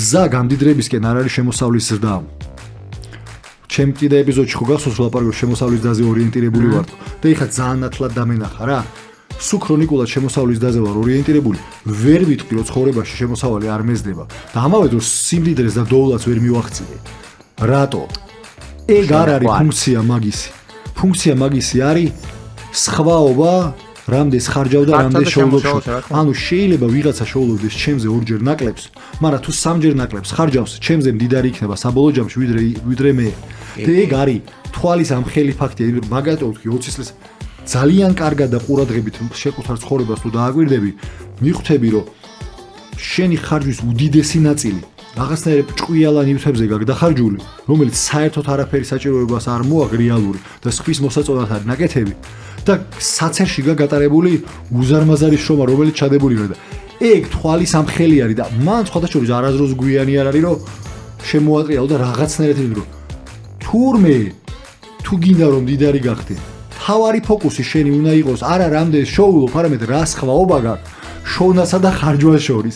გზა გამდიდრებისკენ არ არის შემოსავლის ზრდა. ჩემ კიდე ეპიზოდში ხო გახსოვს ლაპარაკობ შემოსავლის დაზე ორიენტირებული ვარ და ეხლა ძალიან ნათლად დამენახა რა. სულ ქრონიკულად შემოსავლის დაზე ვარ ორიენტირებული, ვერ ვიტყვი რომ ცხოვრებაში შემოსავალი არ მეზდება და ამავე დროს სიმდიდრეს და დოულაც ვერ მივახციდე. რატო? ეგ არ არის ფუნქცია მაგისი. ფუნქცია მაგისი არის სხვაობა, რამდენს ხარჯავ და რამდენს შოულობ. ანუ შეიძლება ვიღაცა შოულობდეს ჩემზე ორჯერ ნაკლებს, მაგრამ თუ სამჯერ ნაკლებს ხარჯავს, ჩემზე მდიდარი იქნება საბოლოო ჯამში ვიდრე მე. და ეგ არის თვალის ამხელი ფაქტია, მაგათო ვთქვი 20 წელს ძალიან კარგად და ყურადღებით შეკუთარ ცხოვრებას თუ დააკვირდები, მიხვდები რომ შენი ხარჯვის უდიდესი ნაწილი რაღაცნაირ ჭკვიალა ნივთებზე გაქვს დახარჯული, რომელიც საერთოდ არაფერი საჭიროებას არ მოაქვს რეალური და სხვის მოსაწონად არის ნაკეთები და საცერში გატარებული უზარმაზარი შრომა, რომელიც ჩადებული იქნება. ეგ თვალის ამხელი არის და მან სხვადასხვა არასდროს გვიანი არ არის რომ შემოატრიალო და რაღაცნაირად იმდრო. თურმე თუ გინდა რომ მდიდარი გახდე, თავარი ფოკუსი შენი უნდა იყოს არა რამდენ შოულობ, არამედ რა სხვაობა გაქვს შოვნასა და ხარჯვას შორის.